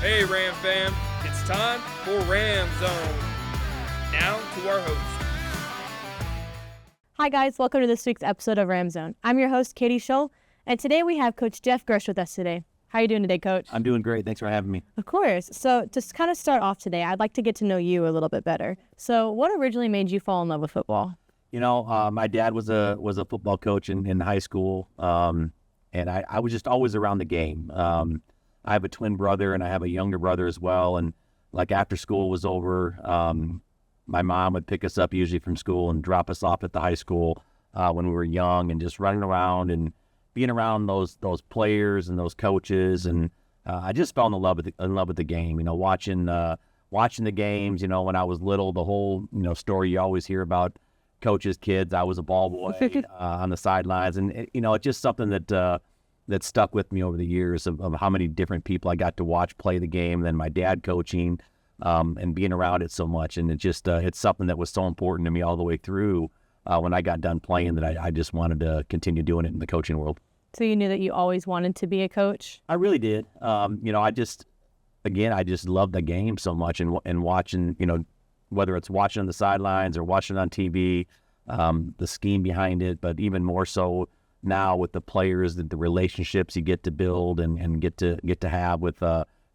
Hey Ram fam, it's time for Ramzone. Now to our host. Hi guys, welcome to this week's episode of Ramzone. I'm your host, Katie Scholl, and today we have Coach Jeff Girsch with us today. How are you doing today, Coach? I'm doing great. Thanks for having me. Of course. So to kind of start off today, I'd like to get to know you a little bit better. So what originally made you fall in love with football? You know, my dad was a football coach in high school, and I was just always around the game. I have a twin brother, and I have a younger brother as well. And like after school was over, my mom would pick us up usually from school and drop us off at the high school when we were young, and just running around and being around those players and those coaches. And I just fell in love with the game. You know, watching the games. You know, when I was little, the whole story you always hear about coaches' kids. I was a ball boy on the sidelines, and it's just something that stuck with me over the years of how many different people I got to watch play the game, then my dad coaching, and being around it so much. And it just it's something that was so important to me all the way through when I got done playing, that I just wanted to continue doing it in the coaching world. So you knew that you always wanted to be a coach? I really did. I just love the game so much, and watching, whether it's watching on the sidelines or watching on TV, the scheme behind it, but even more so now with the players, the relationships you get to build and get to have with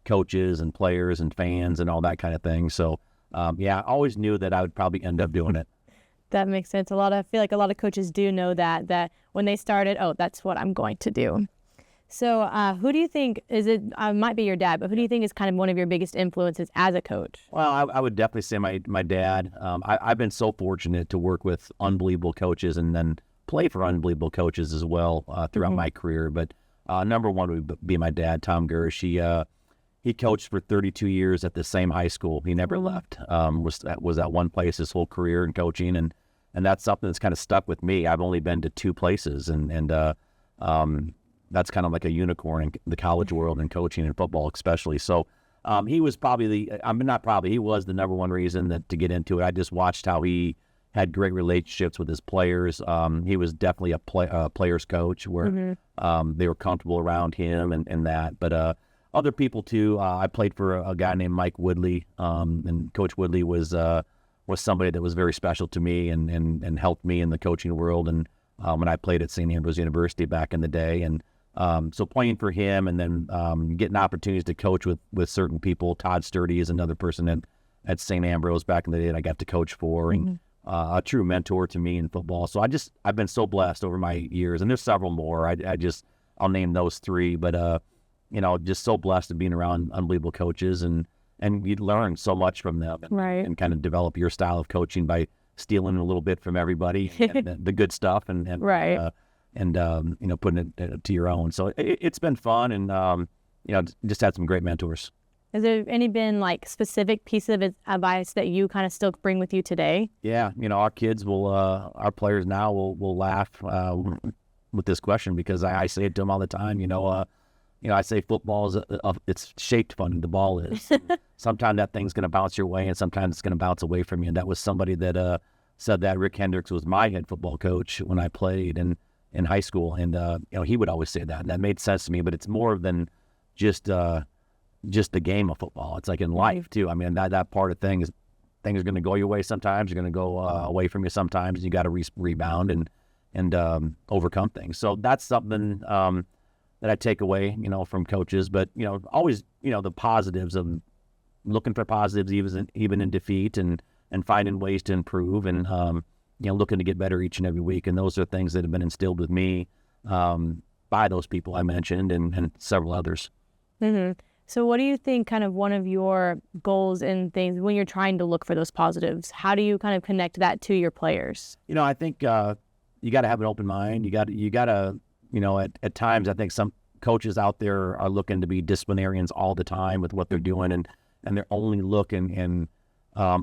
coaches and players and fans and all that kind of thing. So I always knew that I would probably end up doing it. That makes sense. I feel like a lot of coaches do know that when they started, that's what I'm going to do. So who do you think might be your dad, but who do you think is kind of one of your biggest influences as a coach? Well, I would definitely say my dad. I've been so fortunate to work with unbelievable coaches and then play for unbelievable coaches as well throughout my career. But number one would be my dad, Tom Girsch. He coached for 32 years at the same high school. He never left. Was at one place his whole career in coaching, and that's something that's kind of stuck with me. I've only been to two places, and that's kind of like a unicorn in the college world and coaching and football especially. So he was probably he was the number one reason to get into it. I just watched how he had great relationships with his players. He was definitely a player's coach where they were comfortable around him and that. But other people too. I played for a guy named Mike Woodley, and Coach Woodley was somebody that was very special to me and helped me in the coaching world. And when I played at St. Ambrose University back in the day, and so playing for him, and then getting opportunities to coach with certain people. Todd Sturdy is another person at St. Ambrose back in the day that I got to coach for, and a true mentor to me in football. So I've been so blessed over my years, and there's several more. I'll name those three, but just so blessed to being around unbelievable coaches, and you learn so much from them, and kind of develop your style of coaching by stealing a little bit from everybody, and the good stuff, and putting it to your own. So it's been fun, and just had some great mentors. Has there been specific piece of advice that you kind of still bring with you today? Yeah, our kids our players now will laugh with this question, because I say it to them all the time. I say football it's shaped funny. The ball is. Sometimes that thing's going to bounce your way, and sometimes it's going to bounce away from you. And that was somebody that said that. Rick Hendricks was my head football coach when I played in high school, and he would always say that, and that made sense to me. But it's more than just the game of football. It's like in life too. I mean, that part of things are going to go your way sometimes. You're going to go away from you sometimes. You got to rebound and overcome things. So that's something that I take away, from coaches. But always, the positives of looking for positives even in defeat, and finding ways to improve, and looking to get better each and every week. And those are things that have been instilled with me by those people I mentioned, and several others. Mm-hmm. So what do you think kind of one of your goals and things when you're trying to look for those positives? How do you kind of connect that to your players? I think you got to have an open mind. You got to, at times I think some coaches out there are looking to be disciplinarians all the time with what they're doing, and they're only looking and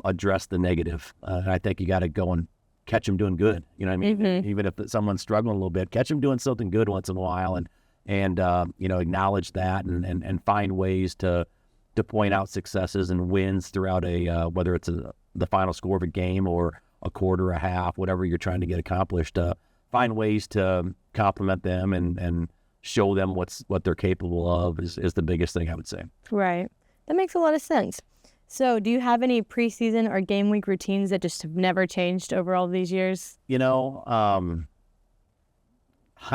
address the negative. I think you got to go and catch them doing good. You know what I mean? Mm-hmm. Even if someone's struggling a little bit, catch them doing something good once in a while, and acknowledge that, and find ways to point out successes and wins throughout whether it's the final score of a game or a quarter, a half, whatever you're trying to get accomplished. Find ways to compliment them and show them what they're capable of is the biggest thing I would say. Right. That makes a lot of sense. So do you have any preseason or game week routines that just have never changed over all these years? I'm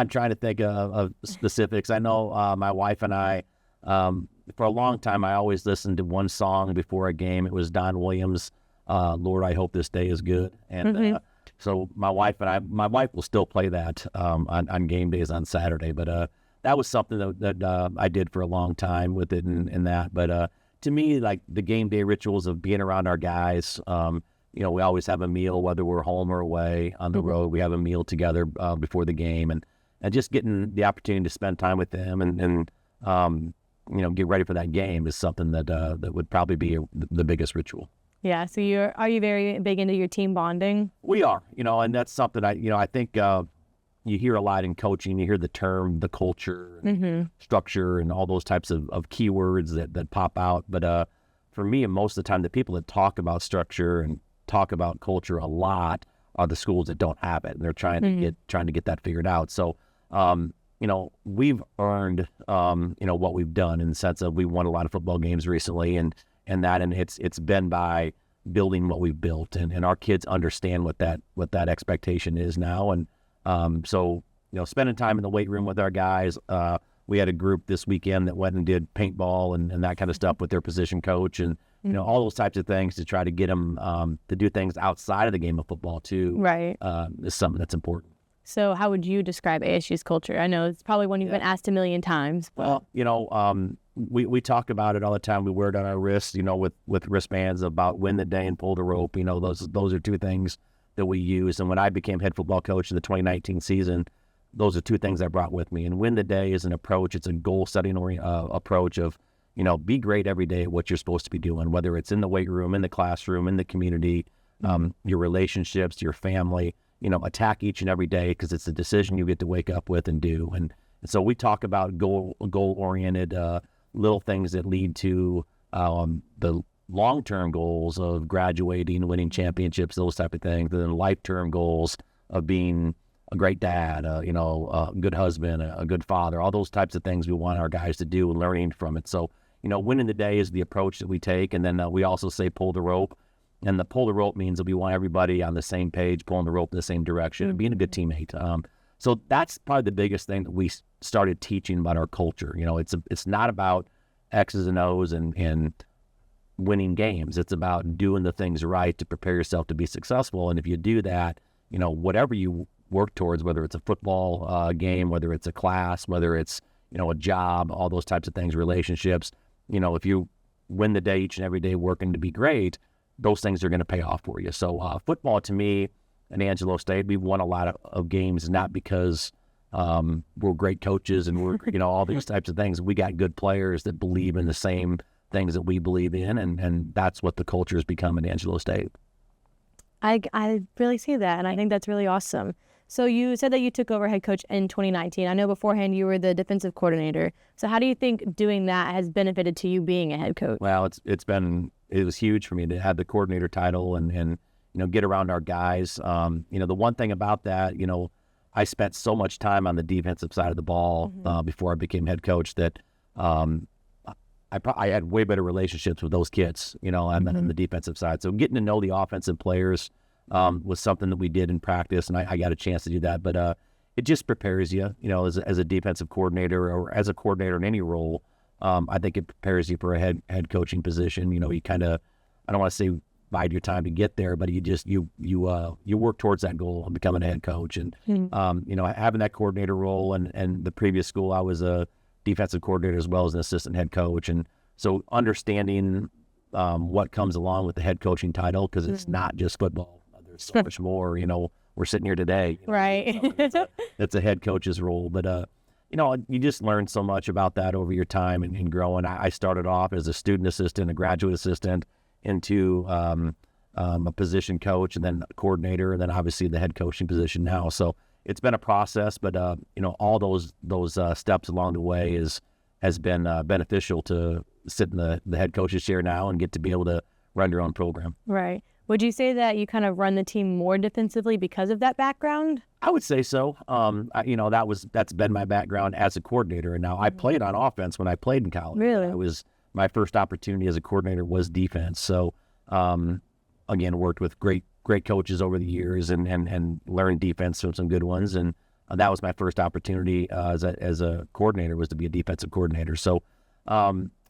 trying to think of specifics. I know my wife and I, for a long time, I always listened to one song before a game. It was Don Williams, Lord, I Hope This Day is Good. And so my wife will still play that on game days on Saturday. But that was something that I did for a long time with it and that. But to me, like the game day rituals of being around our guys, we always have a meal, whether we're home or away on the road. We have a meal together before the game, and just getting the opportunity to spend time with them and get ready for that game is something that would probably be the biggest ritual. Yeah. So are you very big into your team bonding? We are, and that's something I think you hear a lot in coaching. You hear the term, the culture, structure, and all those types of keywords that pop out. But for me, and most of the time, the people that talk about structure and talk about culture a lot are the schools that don't have it, and they're trying to get that figured out. So, we've earned, what we've done in the sense of we won a lot of football games recently, and it's been by building what we've built, and our kids understand what that expectation is now, and so spending time in the weight room with our guys. We had a group this weekend that went and did paintball and that kind of stuff with their position coach, and all those types of things to try to get them to do things outside of the game of football too. Right. Is something that's important. So how would you describe ASU's culture? I know it's probably one you've been asked a million times. But... Well, we talk about it all the time. We wear it on our wrists, with wristbands about win the day and pull the rope. Those are two things that we use. And when I became head football coach in the 2019 season, those are two things I brought with me. And win the day is an approach. It's a goal-setting approach of, be great every day at what you're supposed to be doing, whether it's in the weight room, in the classroom, in the community, your relationships, your family, attack each and every day because it's a decision you get to wake up with and do. And so we talk about goal-oriented little things that lead to the long-term goals of graduating, winning championships, those type of things, and then life-term goals of being a great dad, a good husband, a good father, all those types of things we want our guys to do and learning from it. So, winning the day is the approach that we take. And then we also say pull the rope. And the pull the rope means that we want everybody on the same page, pulling the rope in the same direction and being a good teammate. So that's probably the biggest thing that we started teaching about our culture. It's not about X's and O's and winning games. It's about doing the things right to prepare yourself to be successful. And if you do that, whatever you work towards, whether it's a football game, whether it's a class, whether it's, a job, all those types of things, relationships, if you win the day each and every day working to be great, those things are going to pay off for you. So football to me at Angelo State, we've won a lot of games, not because we're great coaches and we're, all these types of things. We got good players that believe in the same things that we believe in, and that's what the culture has become at Angelo State. I really see that, and I think that's really awesome. So you said that you took over head coach in 2019. I know beforehand you were the defensive coordinator. So how do you think doing that has benefited to you being a head coach? Well, it was huge for me to have the coordinator title and get around our guys. The one thing about that, I spent so much time on the defensive side of the ball before I became head coach that I had way better relationships with those kids, on the defensive side. So getting to know the offensive players was something that we did in practice, and I got a chance to do that. But it just prepares you, as a defensive coordinator or as a coordinator in any role. I think it prepares you for a head coaching position. You kind of, I don't want to say bide your time to get there, but you work towards that goal of becoming a head coach. And having that coordinator role, and the previous school I was a defensive coordinator as well as an assistant head coach, and so understanding what comes along with the head coaching title, because it's not just football. There's so much more. We're sitting here today, right? It's a head coach's role, but you just learn so much about that over your time and growing. I started off as a student assistant, a graduate assistant, into a position coach, and then a coordinator, and then obviously the head coaching position now. So it's been a process, but all those steps along the way has been beneficial to sit in the head coach's chair now and get to be able to run your own program. Right. Would you say that you kind of run the team more defensively because of that background? I would say so. That's been my background as a coordinator, and now I played on offense when I played in college. Really? I was my first opportunity as a coordinator was defense. So, again, worked with great coaches over the years and learned defense from some good ones. And that was my first opportunity as a coordinator, was to be a defensive coordinator. So,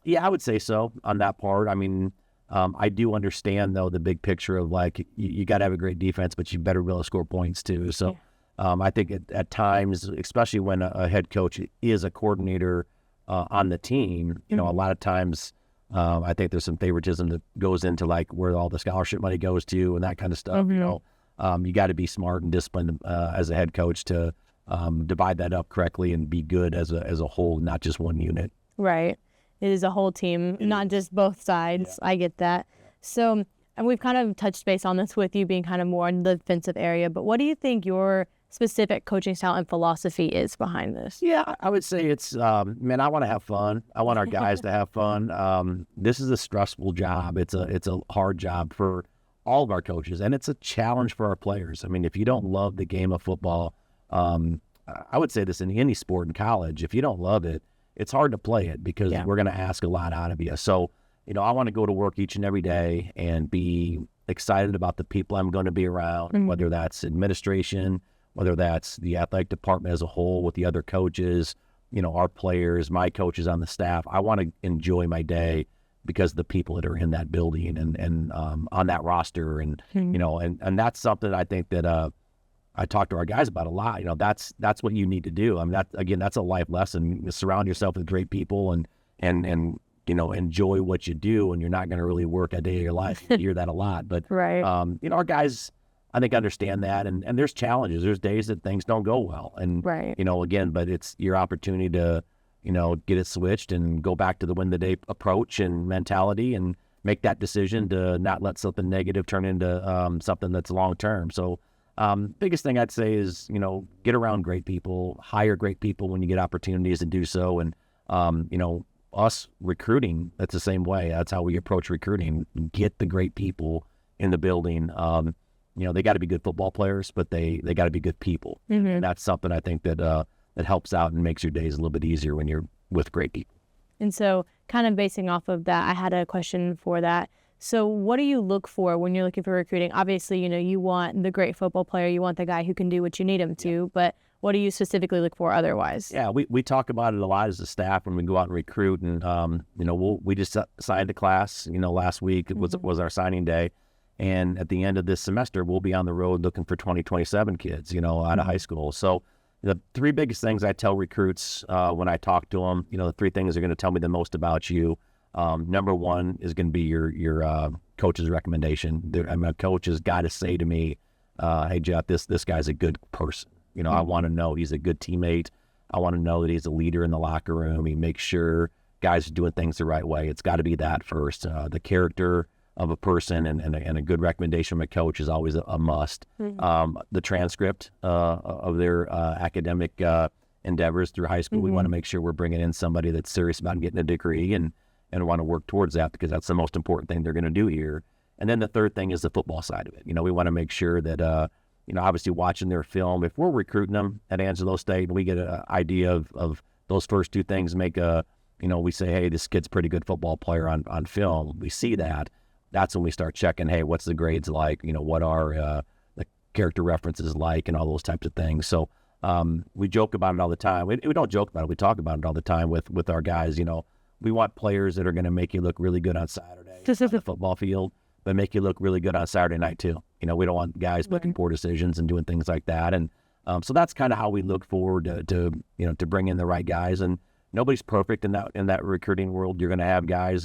yeah, I would say so on that part. I mean, I do understand, though, the big picture of, like, you got to have a great defense, but you better be able to score points too. So I think at times, especially when a head coach is a coordinator on the team, you know, a lot of times I think there's some favoritism that goes into, like, where all the scholarship money goes to and that kind of stuff. You know, you got to be smart and disciplined as a head coach to divide that up correctly and be good as a whole, not just one unit. Right. It is a whole team, not just both sides. Yeah. I get that. So, and we've kind of touched base on this with you being kind of more in the defensive area, but what do you think your specific coaching style and philosophy is behind this? Yeah, I would say it's, man, I want to have fun. I want our guys to have fun. This is a stressful job. It's a hard job for all of our coaches, and it's a challenge for our players. I mean, if you don't love the game of football, I would say this in any sport in college, if you don't love it, it's hard to play it because we're going to ask a lot out of you. So, you know, I want to go to work each and every day and be excited about the people I'm going to be around, whether that's administration, whether that's the athletic department as a whole with the other coaches, you know, our players, my coaches on the staff. I want to enjoy my day because of the people that are in that building and on that roster. And, you know, and that's something I think that I talk to our guys about a lot. You know, that's what you need to do. I mean, that's a life lesson. You surround yourself with great people and you know, enjoy what you do, and you're not going to really work a day of your life. You hear that a lot, but you know, our guys, I think, understand that, and there's challenges. There's days that things don't go well, and you know, again, but it's your opportunity to, you know, get it switched and go back to the win the day approach and mentality, and make that decision to not let something negative turn into something that's long term. So. Biggest thing I'd say is, you know, get around great people, hire great people when you get opportunities to do so. And, you know, us recruiting, that's the same way. That's how we approach recruiting. Get the great people in the building. You know, they got to be good football players, but they got to be good people. And that's something I think that that helps out and makes your days a little bit easier when you're with great people. And so kind of basing off of that, I had a question for that. So what do you look for when you're looking for recruiting? Obviously, you know, you want the great football player. You want the guy who can do what you need him to. But what do you specifically look for otherwise? Yeah, we talk about it a lot as a staff when we go out and recruit. And, you know, we just signed a class, you know, last week. It was our signing day. And at the end of this semester, we'll be on the road looking for 2027 kids, you know, out of high school. So the three biggest things I tell recruits when I talk to them, you know, the three things are going to tell me the most about you. Number one is going to be your coach's recommendation. I mean, a coach has got to say to me, hey, Jeff, this guy's a good person. You know, I want to know he's a good teammate. I want to know that he's a leader in the locker room. He makes sure guys are doing things the right way. It's got to be that first. The character of a person and a good recommendation from a coach is always a must. The transcript of their academic endeavors through high school, we want to make sure we're bringing in somebody that's serious about getting a degree and want to work towards that, because that's the most important thing they're going to do here. And then the third thing is the football side of it. You know, we want to make sure that, you know, obviously watching their film, if we're recruiting them at Angelo State and we get an idea of those first two things, make a, you know, we say, hey, this kid's a pretty good football player on film. We see that. That's when we start checking, hey, what's the grades like? You know, what are the character references like, and all those types of things. So we joke about it all the time. We don't joke about it. We talk about it all the time with our guys. You know, we want players that are going to make you look really good on Saturday on the football field, but make you look really good on Saturday night too. You know, we don't want guys making poor decisions and doing things like that. And so that's kind of how we look forward to you know, to bring in the right guys. And nobody's perfect in that recruiting world. You're going to have guys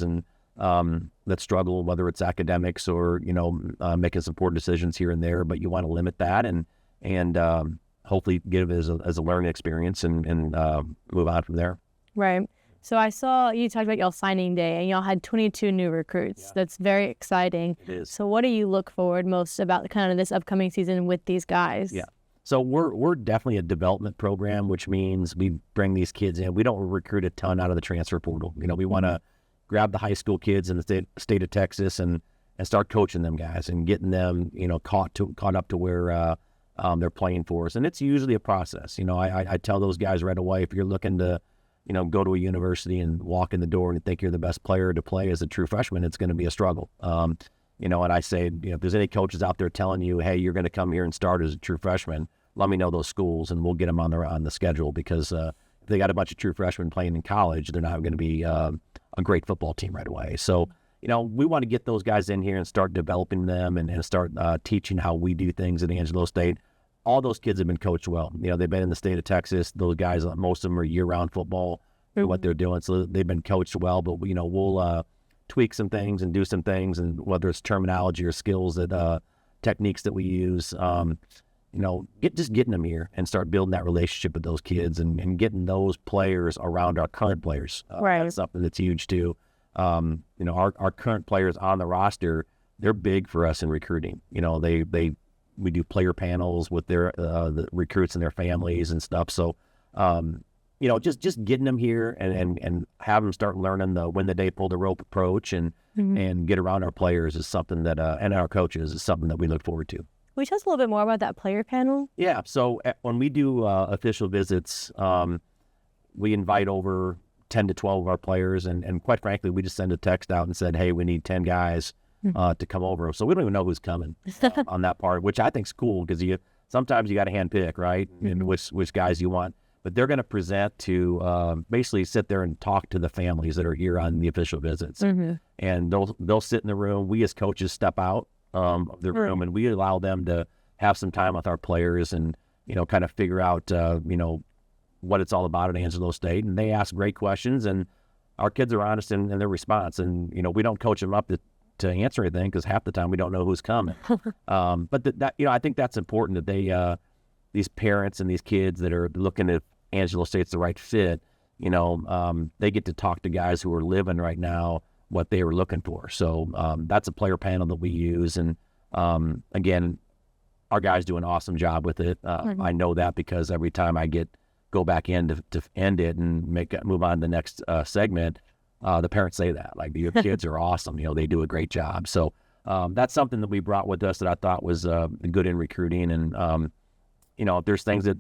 that struggle, whether it's academics or, you know, making some poor decisions here and there. But you want to limit that and hopefully give it as a learning experience and move on from there. Right. So I saw you talked about y'all signing day, and y'all had 22 new recruits. Yeah. That's very exciting. It is. So what do you look forward most about kind of this upcoming season with these guys? Yeah. So we're definitely a development program, which means we bring these kids in. We don't recruit a ton out of the transfer portal. You know, we want to grab the high school kids in the state of Texas and start coaching them guys and getting them, you know, caught up to where they're playing for us. And it's usually a process. You know, I tell those guys right away, if you're looking to go to a university and walk in the door and think you're the best player to play as a true freshman, it's going to be a struggle. And I say, if there's any coaches out there telling you, hey, you're going to come here and start as a true freshman, let me know those schools and we'll get them on the schedule, because if they got a bunch of true freshmen playing in college, they're not going to be a great football team right away. So, we want to get those guys in here and start developing them and start teaching how we do things at Angelo State. All those kids have been coached well. They've been in the state of Texas. Those guys, most of them are year-round football for what they're doing. So they've been coached well, but we'll tweak some things and do some things, and whether it's terminology or skills that techniques that we use, getting them here and start building that relationship with those kids and getting those players around our current players. Right. That's something that's huge too. Our current players on the roster, they're big for us in recruiting. We do player panels with their the recruits and their families and stuff. So, just getting them here and have them start learning the win the day, pull the rope approach and get around our players is something that, and our coaches is something that we look forward to. Will you tell us a little bit more about that player panel? Yeah. So when we do official visits, we invite over 10 to 12 of our players. And quite frankly, we just send a text out and said, hey, we need 10 guys to come over. So we don't even know who's coming on that part, which I think is cool, because sometimes you got to hand pick, right? And which guys you want. But they're going to present to basically sit there and talk to the families that are here on the official visits. And they'll sit in the room. We as coaches step out of the room and we allow them to have some time with our players and, kind of figure out, what it's all about at Angelo State. And they ask great questions, and our kids are honest in their response. And, we don't coach them up to answer anything, because half the time we don't know who's coming. But that I think that's important, that they, these parents and these kids that are looking at Angelo State's the right fit, they get to talk to guys who are living right now what they were looking for. So that's a player panel that we use. And again, our guys do an awesome job with it. I know that because every time I go back in to end it and move on to the next segment, the parents say that, like, your kids are awesome. They do a great job. So that's something that we brought with us that I thought was good in recruiting. And, if there's things that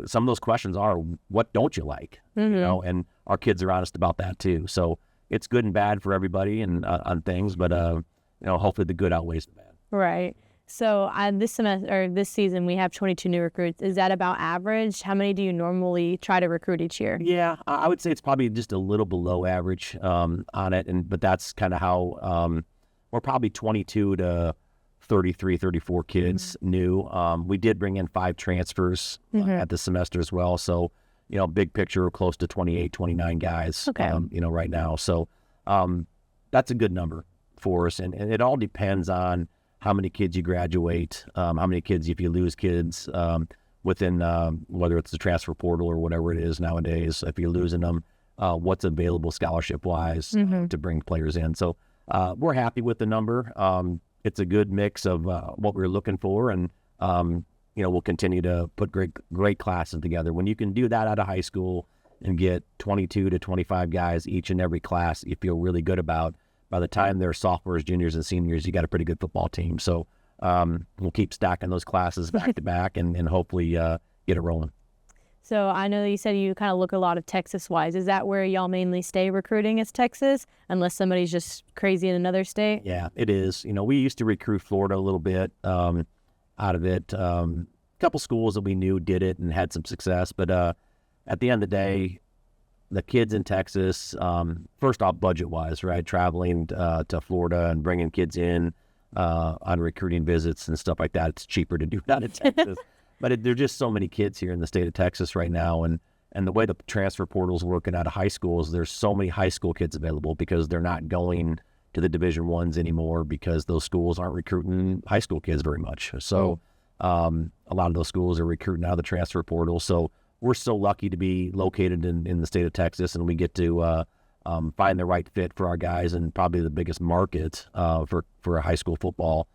some of those questions are, what don't you like? And our kids are honest about that too. So it's good and bad for everybody and on things, but hopefully the good outweighs the bad. Right. So this semester or this season, we have 22 new recruits. Is that about average? How many do you normally try to recruit each year? Yeah, I would say it's probably just a little below average on it, but that's kind of how we're probably 22 to 33, 34 kids new. We did bring in 5 transfers at the semester as well. So, big picture, we're close to 28, 29 guys, right now. So that's a good number for us. And it all depends on how many kids you graduate, how many kids, if you lose kids within, whether it's the transfer portal or whatever it is nowadays, if you're losing them, what's available scholarship-wise to bring players in. So we're happy with the number. It's a good mix of what we're looking for, and we'll continue to put great classes together. When you can do that out of high school and get 22 to 25 guys each and every class, you feel really good about. By the time they're sophomores, juniors, and seniors, you got a pretty good football team. So we'll keep stacking those classes back to back and hopefully get it rolling. So I know that you said you kind of look a lot of Texas-wise. Is that where y'all mainly stay recruiting, is Texas, unless somebody's just crazy in another state? Yeah, it is. We used to recruit Florida a little bit out of it. A couple schools that we knew did it and had some success. But at the end of the day, the kids in Texas, first off, budget-wise, right, traveling to Florida and bringing kids in on recruiting visits and stuff like that, it's cheaper to do that in Texas. But there are just so many kids here in the state of Texas right now, and the way the transfer portal's working out of high schools, there's so many high school kids available because they're not going to the Division I's anymore because those schools aren't recruiting high school kids very much. So a lot of those schools are recruiting out of the transfer portal. So we're so lucky to be located in the state of Texas, and we get to find the right fit for our guys and probably the biggest market for high school football.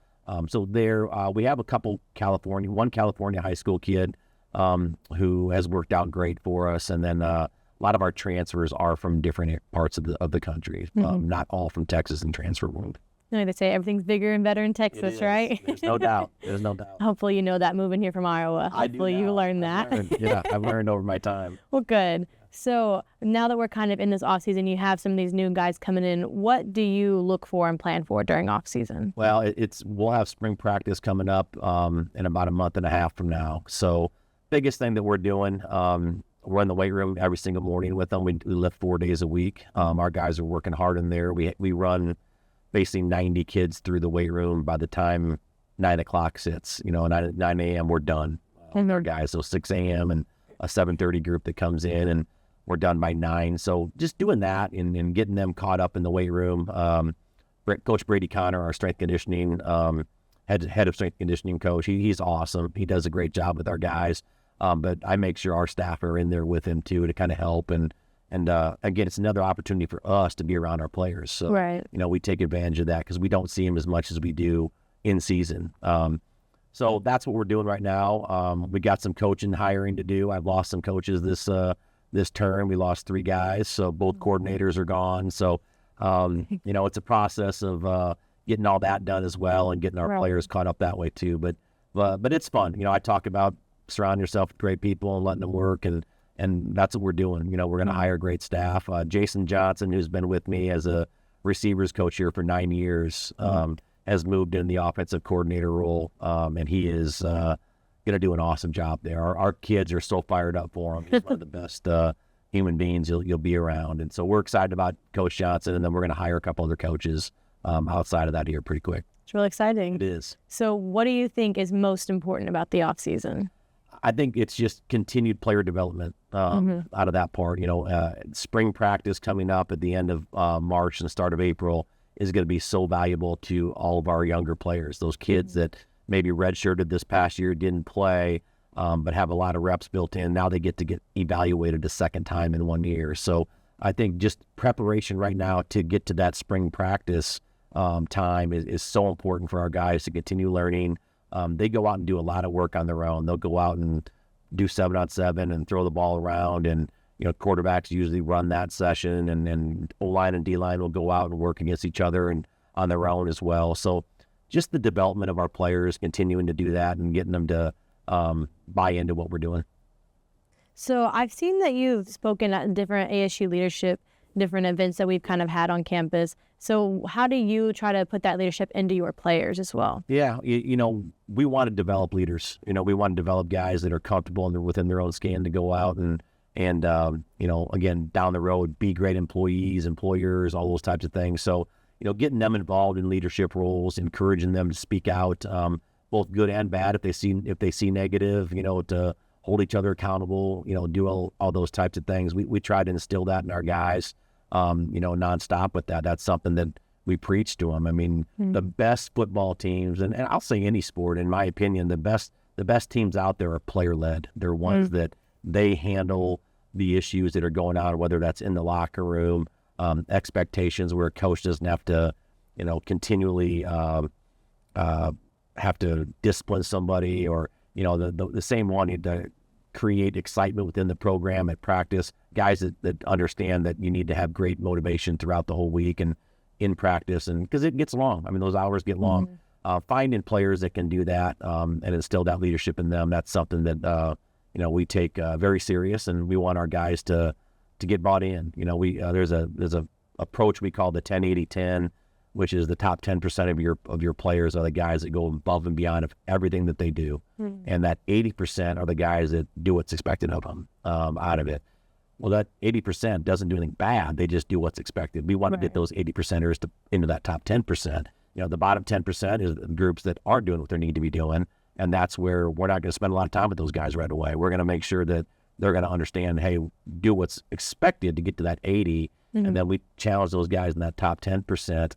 So there, we have one California high school kid who has worked out great for us, and then a lot of our transfers are from different parts of the country, not all from Texas and transfer world. They say everything's bigger and better in Texas, right? There's no doubt. There's no doubt. Hopefully you know that moving here from Iowa. Hopefully you learn that. Yeah, I've learned over my time. Well, good. So now that we're kind of in this off season, you have some of these new guys coming in. What do you look for and plan for during off season? Well, we'll have spring practice coming up in about a month and a half from now. So biggest thing that we're doing, we're in the weight room every single morning with them. We lift 4 days a week. Our guys are working hard in there. We run basically 90 kids through the weight room by the time 9 o'clock sits. 9 a.m. we're done. Our guys, so 6 a.m. and a 7:30 group that comes in, and we're done by 9. So just doing that and getting them caught up in the weight room. Coach Brady Connor, our strength conditioning, head of strength conditioning coach, he's awesome. He does a great job with our guys. But I make sure our staff are in there with him too to kind of help. And again, it's another opportunity for us to be around our players. So, right. We take advantage of that because we don't see them as much as we do in season. So that's what we're doing right now. We got some coaching hiring to do. I've lost some coaches this term. We lost 3 guys, so both coordinators are gone. So, it's a process of getting all that done as well and getting our players caught up that way too. But it's fun. I talk about surround yourself with great people and letting them work, and that's what we're doing. We're going to hire great staff. Jason Johnson, who's been with me as a receivers coach here for 9 years, has moved in the offensive coordinator role, and he is going to do an awesome job there. Our kids are so fired up for him. He's one of the best human beings you'll be around, and so we're excited about Coach Johnson, and then we're going to hire a couple other coaches outside of that here pretty quick. It's really exciting. It is. So what do you think is most important about the off season? I think it's just continued player development out of that part. Spring practice coming up at the end of March and the start of April is going to be so valuable to all of our younger players. Those kids that maybe redshirted this past year, didn't play, but have a lot of reps built in. Now they get to get evaluated a second time in 1 year. So I think just preparation right now to get to that spring practice time is so important for our guys to continue learning. They go out and do a lot of work on their own. They'll go out and do 7-on-7 and throw the ball around, and quarterbacks usually run that session, and O-line and D-line will go out and work against each other and on their own as well. So just the development of our players, continuing to do that and getting them to buy into what we're doing. So I've seen that you've spoken at different ASU leadership, different events that we've kind of had on campus. So how do you try to put that leadership into your players as well? Yeah, we want to develop leaders. We want to develop guys that are comfortable and within their own skin to go out and again, down the road, be great employees, employers, all those types of things. So, getting them involved in leadership roles, encouraging them to speak out, both good and bad. If they see negative, to hold each other accountable, do all those types of things. We try to instill that in our guys, nonstop with that. That's something that we preach to them. I mean, the best football teams, and I'll say any sport, in my opinion, the best teams out there are player-led. They're ones that they handle the issues that are going on, whether that's in the locker room, expectations where a coach doesn't have to, continually have to discipline somebody, or, the same one to create excitement within the program at practice, guys that understand that you need to have great motivation throughout the whole week and in practice, and because it gets long. I mean, those hours get long. Finding players that can do that and instill that leadership in them, that's something that, we take very serious, and we want our guys to get bought in. There's a approach we call the 10-80-10, which is the top 10% of your players are the guys that go above and beyond of everything that they do, and that 80% are the guys that do what's expected of them out of it. Well, that 80% doesn't do anything bad; they just do what's expected. We want to get those 80%ers into that top 10%. The bottom 10% is the groups that aren't doing what they need to be doing. And that's where we're not going to spend a lot of time with those guys right away. We're going to make sure that they're going to understand, hey, do what's expected to get to that 80. And then we challenge those guys in that top 10%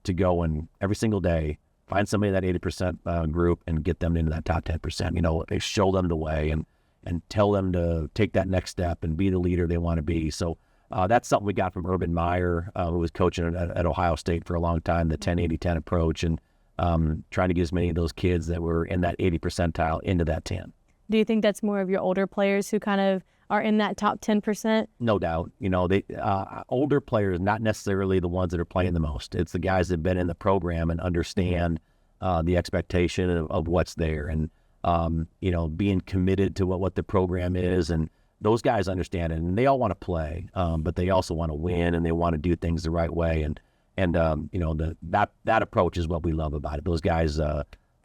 to go and every single day find somebody in that 80% group and get them into that top 10%. They show them the way and tell them to take that next step and be the leader they want to be. So that's something we got from Urban Meyer, who was coaching at Ohio State for a long time, the 10-80-10 approach, and trying to get as many of those kids that were in that 80 percentile into that 10. Do you think that's more of your older players who kind of are in that top 10%? No doubt. They older players, not necessarily the ones that are playing the most. It's the guys that have been in the program and understand the expectation of what's there, and being committed to what the program is, and those guys understand it, and they all want to play, but they also want to win, and they want to do things the right way. And that approach is what we love about it. Those guys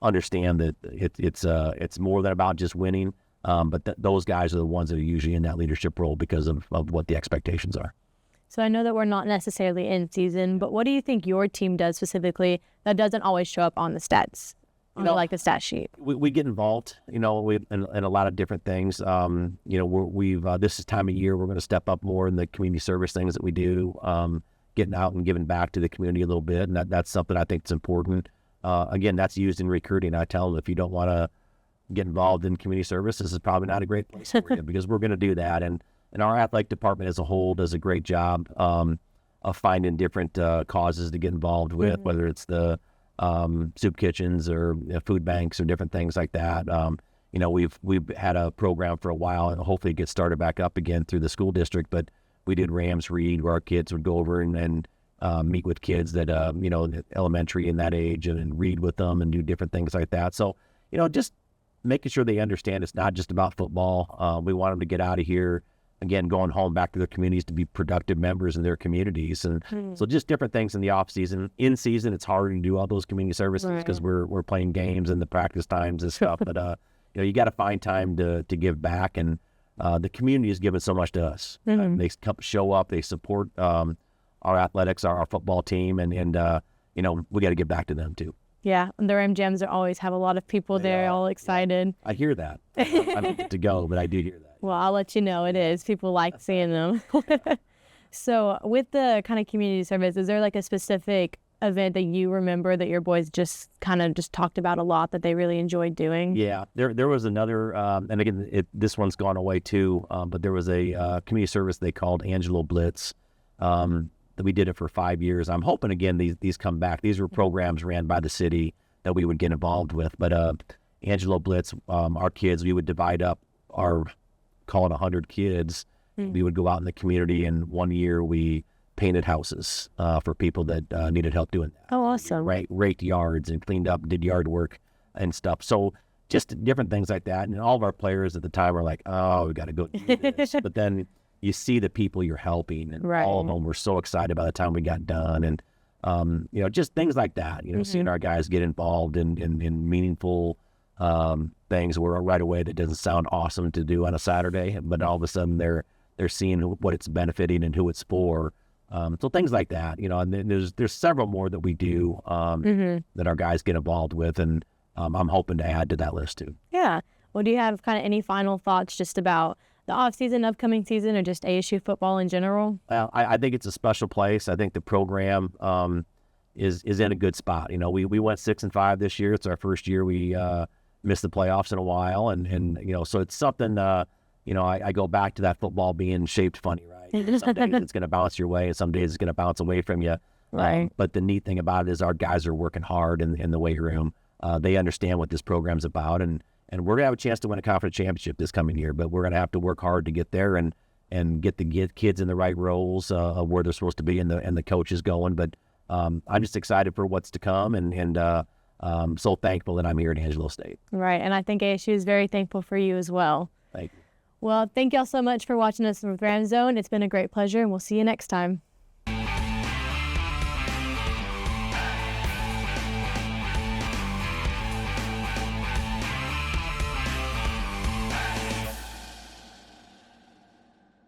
understand that it's more than about just winning, but those guys are the ones that are usually in that leadership role because of what the expectations are. So I know that we're not necessarily in season, but what do you think your team does specifically that doesn't always show up on the stats, like the stat sheet? We get involved, in a lot of different things. We've this is time of year we're going to step up more in the community service things that we do, getting out and giving back to the community a little bit, and that's something I think is important. Again, that's used in recruiting. I tell them if you don't want to get involved in community service, this is probably not a great place for you because we're going to do that. And our athletic department as a whole does a great job of finding different causes to get involved with, whether it's the soup kitchens or food banks or different things like that. We've had a program for a while, and hopefully it gets started back up again through the school district. But we did Rams Read, where our kids would go over and meet with kids that elementary in that age and read with them and do different things like that. So just making sure they understand it's not just about football. We want them to get out of here. Again, going home back to their communities to be productive members in their communities. And so just different things in the off season. In season, it's harder to do all those community services because we're playing games and the practice times and stuff. But, you got to find time to give back. And the community has given so much to us. They show up, they support our athletics, our football team, and we got to give back to them too. Yeah, and the Ram Jams always have a lot of people there, all excited. I hear that. I don't get to go, but I do hear that. Well, I'll let you know. It is. People like seeing them. So with the kind of community service, is there like a specific event that you remember that your boys just talked about a lot that they really enjoyed doing? Yeah, there was another, and again, this one's gone away too, but there was a community service they called Angelo Blitz. We did it for 5 years. I'm hoping, again, these come back. These were programs ran by the city that we would get involved with. But Angelo Blitz, our kids, we would divide up call it 100 kids. We would go out in the community, and one year we painted houses for people that needed help doing that. Oh, awesome. Raked yards and cleaned up, did yard work and stuff. So just different things like that. And all of our players at the time were like, oh, we got to go do this. But then you see the people you're helping, and all of them were so excited by the time we got done. And, just things like that, seeing our guys get involved in meaningful things where right away that doesn't sound awesome to do on a Saturday, but all of a sudden they're seeing what it's benefiting and who it's for. So things like that, and then there's several more that we do that our guys get involved with, and I'm hoping to add to that list too. Yeah. Well, do you have kind of any final thoughts just about the off-season, upcoming season, or just ASU football in general? Well, I think it's a special place. I think the program is in a good spot. We went 6-5 this year. It's our first year we missed the playoffs in a while, and so it's something. I go back to that football being shaped funny, right? Some days it's going to bounce your way, and some days it's going to bounce away from you. Right. But the neat thing about it is our guys are working hard in the weight room. They understand what this program's about, and we're going to have a chance to win a conference championship this coming year, but we're going to have to work hard to get there and get kids in the right roles where they're supposed to be and the coaches going. But I'm just excited for what's to come, and I'm so thankful that I'm here at Angelo State. Right, and I think ASU is very thankful for you as well. Thank you. Well, thank y'all so much for watching us with Ramzone. It's been a great pleasure, and we'll see you next time.